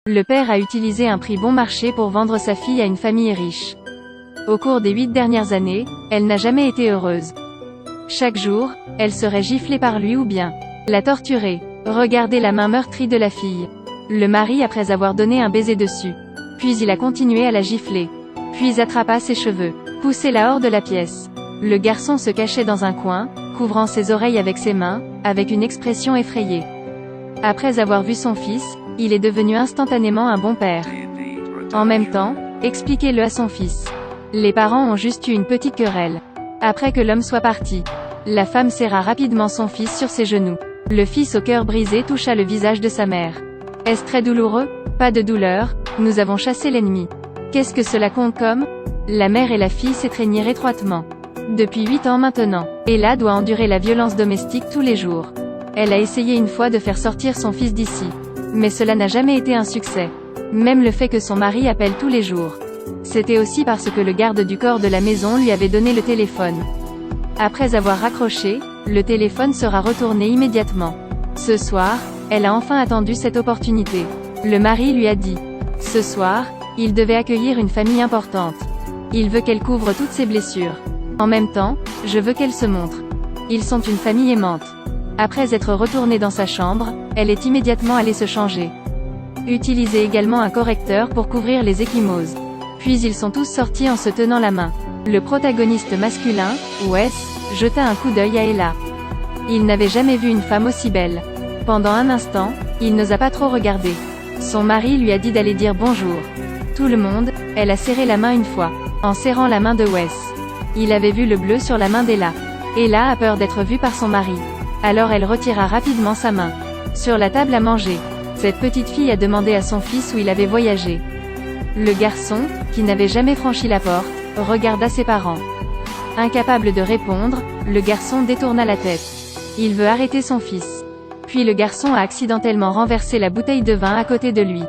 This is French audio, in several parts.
Le père a utilisé un prix bon marché pour vendre sa fille à une famille riche. Au cours des 8 dernières années, elle n'a jamais été heureuse. Chaque jour, elle serait giflée par lui ou bien la torturer. Regardez la main meurtrie de la fille. Le mari après avoir donné un baiser dessus. Puis il a continué à la gifler. Puis attrapa ses cheveux. Poussez-la hors de la pièce. Le garçon se cachait dans un coin, couvrant ses oreilles avec ses mains, avec une expression effrayée. Après avoir vu son fils, il est devenu instantanément un bon père. En même temps, expliquez-le à son fils. Les parents ont juste eu une petite querelle. Après que l'homme soit parti, la femme serra rapidement son fils sur ses genoux. Le fils au cœur brisé toucha le visage de sa mère. Est-ce très douloureux? Pas de douleur, nous avons chassé l'ennemi. Qu'est-ce que cela compte comme? La mère et la fille s'étreignirent étroitement. Depuis 8 ans maintenant, Ella doit endurer la violence domestique tous les jours. Elle a essayé une fois de faire sortir son fils d'ici. Mais cela n'a jamais été un succès. Même le fait que son mari appelle tous les jours. C'était aussi parce que le garde du corps de la maison lui avait donné le téléphone. Après avoir raccroché, le téléphone sera retourné immédiatement. Ce soir, elle a enfin attendu cette opportunité. Le mari lui a dit. Ce soir, il devait accueillir une famille importante. Il veut qu'elle couvre toutes ses blessures. En même temps, je veux qu'elle se montre. Ils sont une famille aimante. Après être retournée dans sa chambre, elle est immédiatement allée se changer. Utilisez également un correcteur pour couvrir les ecchymoses. Puis ils sont tous sortis en se tenant la main. Le protagoniste masculin, Wes, jeta un coup d'œil à Ella. Il n'avait jamais vu une femme aussi belle. Pendant un instant, il n'osa pas trop regarder. Son mari lui a dit d'aller dire bonjour. Tout le monde, elle a serré la main une fois, en serrant la main de Wes. Il avait vu le bleu sur la main d'Ella. Ella a peur d'être vue par son mari. Alors elle retira rapidement sa main. Sur la table à manger, cette petite fille a demandé à son fils où il avait voyagé. Le garçon, qui n'avait jamais franchi la porte, regarda ses parents. Incapable de répondre, le garçon détourna la tête. Il veut arrêter son fils. Puis le garçon a accidentellement renversé la bouteille de vin à côté de lui.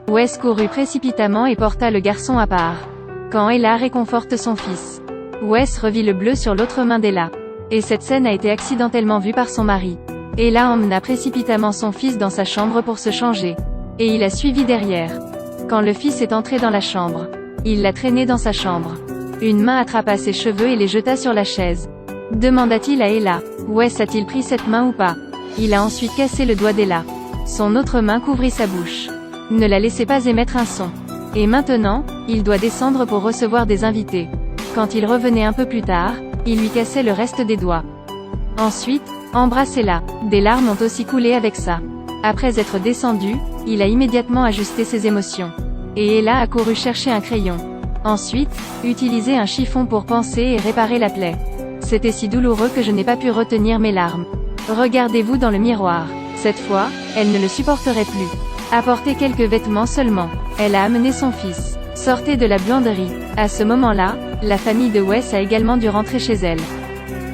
Wes courut précipitamment et porta le garçon à part. Quand Ella réconforte son fils, Wes revit le bleu sur l'autre main d'Ella. Et cette scène a été accidentellement vue par son mari. Ella emmena précipitamment son fils dans sa chambre pour se changer. Et il a suivi derrière. Quand le fils est entré dans la chambre, il l'a traîné dans sa chambre. Une main attrapa ses cheveux et les jeta sur la chaise. Demanda-t-il à Ella. Wes a-t-il pris cette main ou pas? Il a ensuite cassé le doigt d'Ella. Son autre main couvrit sa bouche. Ne la laissez pas émettre un son. Et maintenant, il doit descendre pour recevoir des invités. Quand il revenait un peu plus tard, il lui cassait le reste des doigts. Ensuite, embrassez-la. Des larmes ont aussi coulé avec ça. Après être descendu, il a immédiatement ajusté ses émotions. Et Ella a couru chercher un crayon. Ensuite, utilisez un chiffon pour panser et réparer la plaie. C'était si douloureux que je n'ai pas pu retenir mes larmes. Regardez-vous dans le miroir. Cette fois, elle ne le supporterait plus. Apportez quelques vêtements seulement. Elle a amené son fils. Sortez de la buanderie. À ce moment-là, la famille de Wes a également dû rentrer chez elle.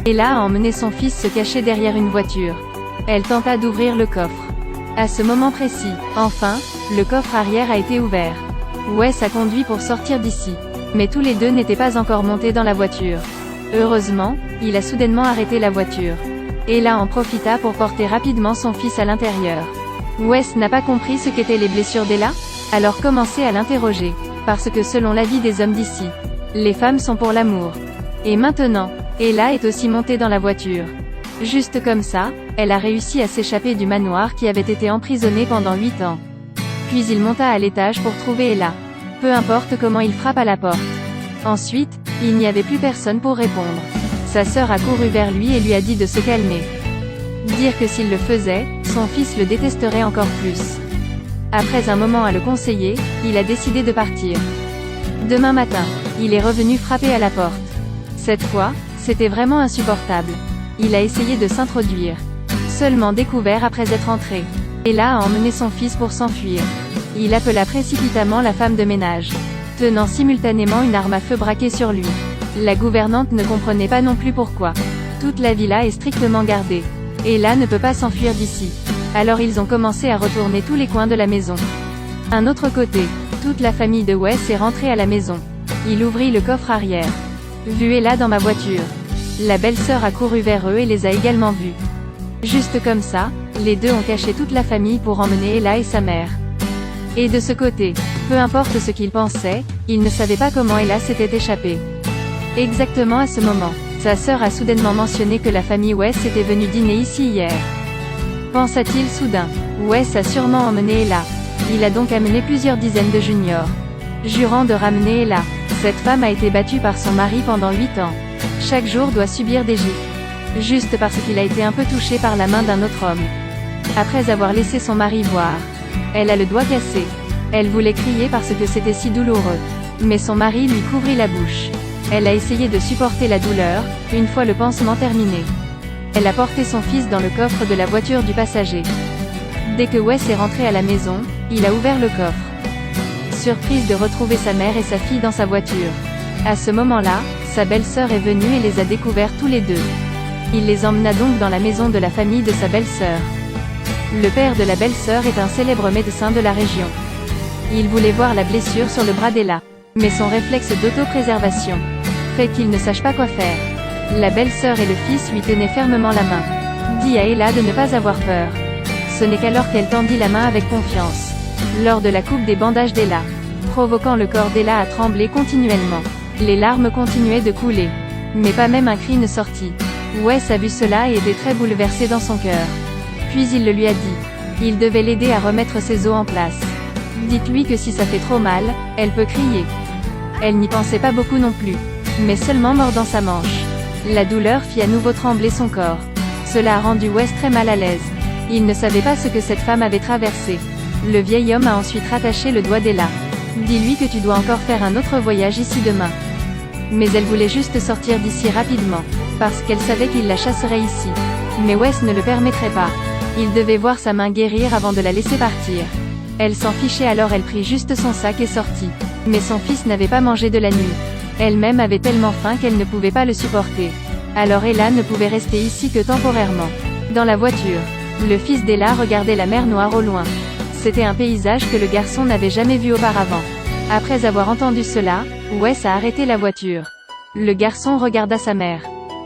Ella a emmené son fils se cacher derrière une voiture. Elle tenta d'ouvrir le coffre. À ce moment précis, enfin, le coffre arrière a été ouvert. Wes a conduit pour sortir d'ici. Mais tous les deux n'étaient pas encore montés dans la voiture. Heureusement, il a soudainement arrêté la voiture. Ella en profita pour porter rapidement son fils à l'intérieur. Wes n'a pas compris ce qu'étaient les blessures d'Ella? Alors commencez à l'interroger. Parce que selon l'avis des hommes d'ici, les femmes sont pour l'amour. Et maintenant, Ella est aussi montée dans la voiture. Juste comme ça, elle a réussi à s'échapper du manoir qui avait été emprisonné pendant 8 ans. Puis il monta à l'étage pour trouver Ella. Peu importe comment il frappe à la porte. Ensuite, il n'y avait plus personne pour répondre. Sa sœur a couru vers lui et lui a dit de se calmer. Dire que s'il le faisait, son fils le détesterait encore plus. Après un moment à le conseiller, il a décidé de partir. Demain matin, il est revenu frapper à la porte. Cette fois, c'était vraiment insupportable. Il a essayé de s'introduire. Seulement découvert après être entré. Ella a emmené son fils pour s'enfuir. Il appela précipitamment la femme de ménage, tenant simultanément une arme à feu braquée sur lui. La gouvernante ne comprenait pas non plus pourquoi. Toute la villa est strictement gardée. Ella ne peut pas s'enfuir d'ici. Alors ils ont commencé à retourner tous les coins de la maison. Un autre côté, toute la famille de Wes est rentrée à la maison. Il ouvrit le coffre arrière. Vu Ella dans ma voiture. La belle-sœur a couru vers eux et les a également vus. Juste comme ça, les deux ont caché toute la famille pour emmener Ella et sa mère. Et de ce côté, peu importe ce qu'il pensait, il ne savait pas comment Ella s'était échappée. Exactement à ce moment, sa sœur a soudainement mentionné que la famille Wes était venue dîner ici hier. Pensa-t-il soudain. Wes a sûrement emmené Ella. Il a donc amené plusieurs dizaines de juniors. Jurant de ramener Ella. Cette femme a été battue par son mari pendant 8 ans. Chaque jour doit subir des gifles. Juste parce qu'il a été un peu touché par la main d'un autre homme. Après avoir laissé son mari voir. Elle a le doigt cassé. Elle voulait crier parce que c'était si douloureux. Mais son mari lui couvrit la bouche. Elle a essayé de supporter la douleur, une fois le pansement terminé. Elle a porté son fils dans le coffre de la voiture du passager. Dès que Wes est rentré à la maison, il a ouvert le coffre. Surprise de retrouver sa mère et sa fille dans sa voiture. À ce moment-là, sa belle-sœur est venue et les a découverts tous les deux. Il les emmena donc dans la maison de la famille de sa belle-sœur. Le père de la belle-sœur est un célèbre médecin de la région. Il voulait voir la blessure sur le bras d'Ella. Mais son réflexe d'autopréservation fait qu'il ne sache pas quoi faire. La belle-sœur et le fils lui tenaient fermement la main. Dit à Ella de ne pas avoir peur. Ce n'est qu'alors qu'elle tendit la main avec confiance. Lors de la coupe des bandages d'Ella, provoquant le corps d'Ella à trembler continuellement. Les larmes continuaient de couler. Mais pas même un cri ne sortit. Wes a vu cela et était très bouleversé dans son cœur. Puis il le lui a dit. Il devait l'aider à remettre ses os en place. Dites-lui que si ça fait trop mal, elle peut crier. Elle n'y pensait pas beaucoup non plus. Mais seulement mordant sa manche. La douleur fit à nouveau trembler son corps. Cela a rendu Wes très mal à l'aise. Il ne savait pas ce que cette femme avait traversé. Le vieil homme a ensuite rattaché le doigt d'Ella. Dis-lui que tu dois encore faire un autre voyage ici demain. Mais elle voulait juste sortir d'ici rapidement. Parce qu'elle savait qu'il la chasserait ici. Mais Wes ne le permettrait pas. Il devait voir sa main guérir avant de la laisser partir. Elle s'en fichait alors elle prit juste son sac et sortit. Mais son fils n'avait pas mangé de la nuit. Elle-même avait tellement faim qu'elle ne pouvait pas le supporter. Alors Ella ne pouvait rester ici que temporairement. Dans la voiture, le fils d'Ella regardait la mer Noire au loin. C'était un paysage que le garçon n'avait jamais vu auparavant. Après avoir entendu cela, Wes a arrêté la voiture. Le garçon regarda sa mère.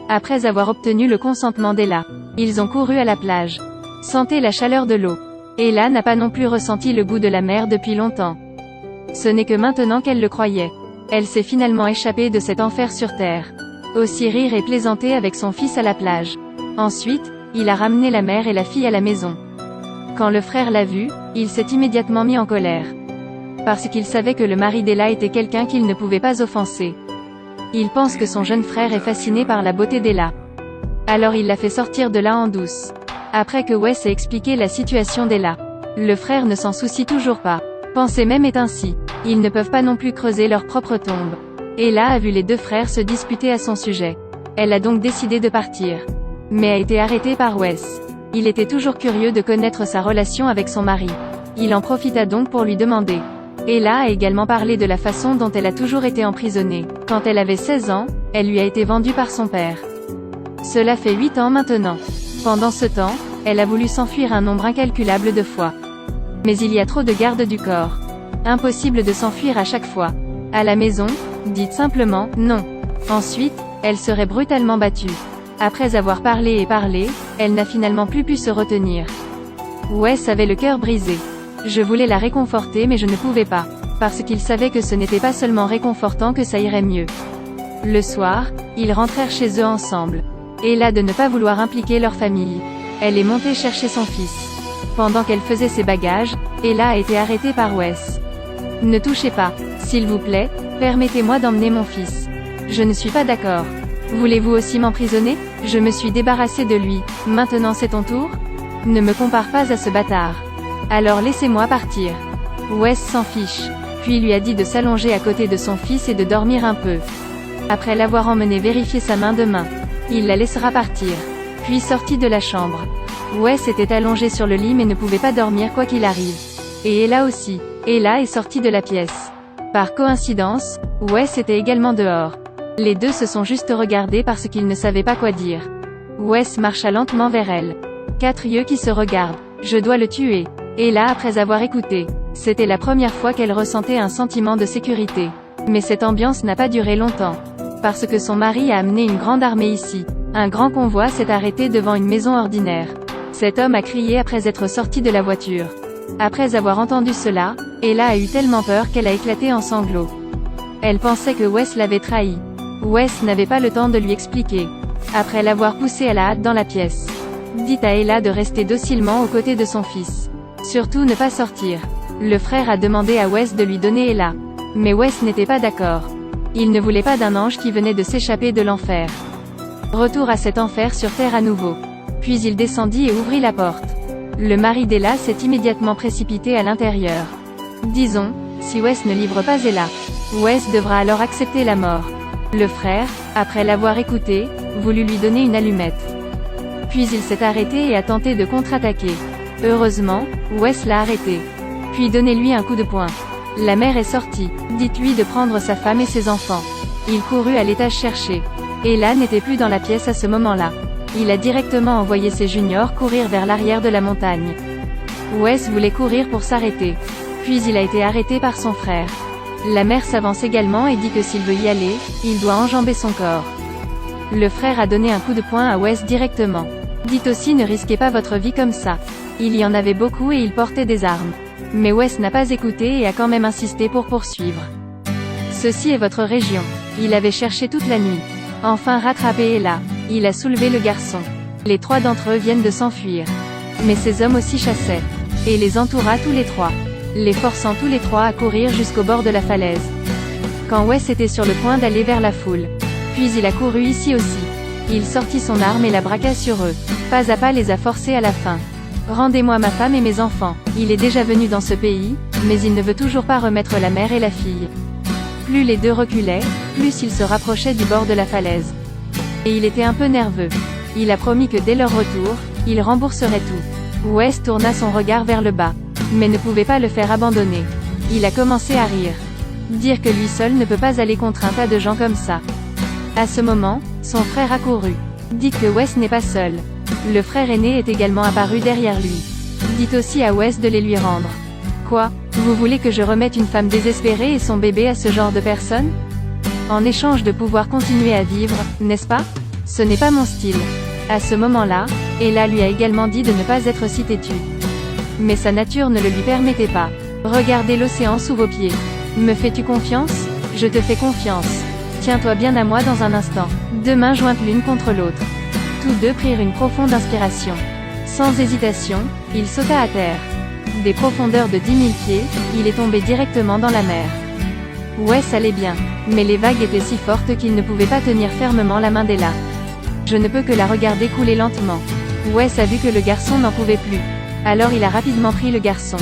Après avoir obtenu le consentement d'Ella, ils ont couru à la plage. Sentez la chaleur de l'eau. Ella n'a pas non plus ressenti le goût de la mer depuis longtemps. Ce n'est que maintenant qu'elle le croyait. Elle s'est finalement échappée de cet enfer sur terre. Aussi rire et plaisanter avec son fils à la plage. Ensuite, il a ramené la mère et la fille à la maison. Quand le frère l'a vu, il s'est immédiatement mis en colère. Parce qu'il savait que le mari d'Ella était quelqu'un qu'il ne pouvait pas offenser. Il pense que son jeune frère est fasciné par la beauté d'Ella. Alors il l'a fait sortir de là en douce. Après que Wes ait expliqué la situation d'Ella. Le frère ne s'en soucie toujours pas. Penser même est ainsi. Ils ne peuvent pas non plus creuser leur propre tombe. Ella a vu les deux frères se disputer à son sujet. Elle a donc décidé de partir. Mais a été arrêtée par Wes. Il était toujours curieux de connaître sa relation avec son mari. Il en profita donc pour lui demander. Ella a également parlé de la façon dont elle a toujours été emprisonnée. Quand elle avait 16 ans, elle lui a été vendue par son père. Cela fait 8 ans maintenant. Pendant ce temps, elle a voulu s'enfuir un nombre incalculable de fois. Mais il y a trop de gardes du corps. Impossible de s'enfuir à chaque fois. À la maison, dites simplement « non ». Ensuite, elle serait brutalement battue. Après avoir parlé et parlé, elle n'a finalement plus pu se retenir. Wes avait le cœur brisé. Je voulais la réconforter mais je ne pouvais pas. Parce qu'il savait que ce n'était pas seulement réconfortant que ça irait mieux. Le soir, ils rentrèrent chez eux ensemble. Ella de ne pas vouloir impliquer leur famille. Elle est montée chercher son fils. Pendant qu'elle faisait ses bagages, Ella a été arrêtée par Wes. Ne touchez pas, s'il vous plaît, permettez-moi d'emmener mon fils. Je ne suis pas d'accord. Voulez-vous aussi m'emprisonner? Je me suis débarrassée de lui, maintenant c'est ton tour? Ne me compare pas à ce bâtard. Alors laissez-moi partir. Wes s'en fiche, puis lui a dit de s'allonger à côté de son fils et de dormir un peu. Après l'avoir emmené vérifier sa main de main, il la laissera partir. Puis sortit de la chambre. Wes était allongé sur le lit mais ne pouvait pas dormir quoi qu'il arrive. Et Ella aussi. Ella est sortie de la pièce. Par coïncidence, Wes était également dehors. Les deux se sont juste regardés parce qu'ils ne savaient pas quoi dire. Wes marcha lentement vers elle. 4 yeux qui se regardent. Je dois le tuer. Ella après avoir écouté. C'était la première fois qu'elle ressentait un sentiment de sécurité. Mais cette ambiance n'a pas duré longtemps. Parce que son mari a amené une grande armée ici. Un grand convoi s'est arrêté devant une maison ordinaire. Cet homme a crié après être sorti de la voiture. Après avoir entendu cela, Ella a eu tellement peur qu'elle a éclaté en sanglots. Elle pensait que Wes l'avait trahie. Wes n'avait pas le temps de lui expliquer. Après l'avoir poussée à la hâte dans la pièce, dit à Ella de rester docilement aux côtés de son fils. Surtout ne pas sortir. Le frère a demandé à Wes de lui donner Ella. Mais Wes n'était pas d'accord. Il ne voulait pas d'un ange qui venait de s'échapper de l'enfer. Retour à cet enfer sur terre à nouveau. Puis il descendit et ouvrit la porte. Le mari d'Ella s'est immédiatement précipité à l'intérieur. Disons, si Wes ne livre pas Ella, Wes devra alors accepter la mort. Le frère, après l'avoir écouté, voulut lui donner une allumette. Puis il s'est arrêté et a tenté de contre-attaquer. Heureusement, Wes l'a arrêté. Puis donnez-lui un coup de poing. La mère est sortie. Dites-lui de prendre sa femme et ses enfants. Il courut à l'étage chercher. Ella n'était plus dans la pièce à ce moment-là. Il a directement envoyé ses juniors courir vers l'arrière de la montagne. Wes voulait courir pour s'arrêter. Puis il a été arrêté par son frère. La mère s'avance également et dit que s'il veut y aller, il doit enjamber son corps. Le frère a donné un coup de poing à Wes directement. Dites aussi ne risquez pas votre vie comme ça. Il y en avait beaucoup et ils portaient des armes. Mais Wes n'a pas écouté et a quand même insisté pour poursuivre. Ceci est votre région. Il avait cherché toute la nuit. Enfin rattrapé Ella. Il a soulevé le garçon. Les 3 d'entre eux viennent de s'enfuir. Mais ces hommes aussi chassaient. Et les entoura tous les 3. Les forçant tous les 3 à courir jusqu'au bord de la falaise. Quand Wes était sur le point d'aller vers la foule. Puis il a couru ici aussi. Il sortit son arme et la braqua sur eux. Pas à pas les a forcés à la fin. Rendez-moi ma femme et mes enfants. Il est déjà venu dans ce pays, mais il ne veut toujours pas remettre la mère et la fille. Plus les deux reculaient, plus ils se rapprochaient du bord de la falaise. Et il était un peu nerveux. Il a promis que dès leur retour, il rembourserait tout. Wes tourna son regard vers le bas. Mais ne pouvait pas le faire abandonner. Il a commencé à rire. Dire que lui seul ne peut pas aller contre un tas de gens comme ça. À ce moment, son frère a couru. Dites que Wes n'est pas seul. Le frère aîné est également apparu derrière lui. Dites aussi à Wes de les lui rendre. Quoi? Vous voulez que je remette une femme désespérée et son bébé à ce genre de personne? En échange de pouvoir continuer à vivre, n'est-ce pas? Ce n'est pas mon style. À ce moment-là, Ella lui a également dit de ne pas être si têtu. Mais sa nature ne le lui permettait pas. Regardez l'océan sous vos pieds. Me fais-tu confiance? Je te fais confiance. Tiens-toi bien à moi dans un instant. 2 mains jointes l'une contre l'autre. Tous deux prirent une profonde inspiration. Sans hésitation, il sauta à terre. Des profondeurs de 10 000 pieds, il est tombé directement dans la mer. Wes allait bien, mais les vagues étaient si fortes qu'il ne pouvait pas tenir fermement la main d'Ella. Je ne peux que la regarder couler lentement. Wes a vu que le garçon n'en pouvait plus. Alors il a rapidement pris le garçon.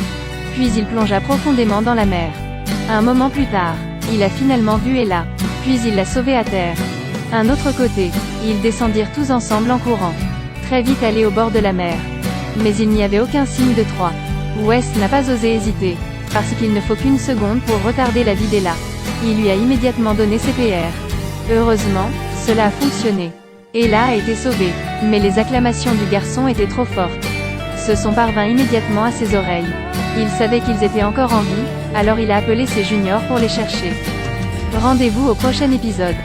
Puis il plongea profondément dans la mer. Un moment plus tard, il a finalement vu Ella. Puis il l'a sauvée à terre. Un autre côté, ils descendirent tous ensemble en courant. Très vite allés au bord de la mer. Mais il n'y avait aucun signe de 3. Wes n'a pas osé hésiter. Parce qu'il ne faut qu'une seconde pour retarder la vie d'Ella. Il lui a immédiatement donné CPR. Heureusement, cela a fonctionné. Ella a été sauvée. Mais les acclamations du garçon étaient trop fortes. Se sont parvint immédiatement à ses oreilles. Il savait qu'ils étaient encore en vie, alors il a appelé ses juniors pour les chercher. Rendez-vous au prochain épisode.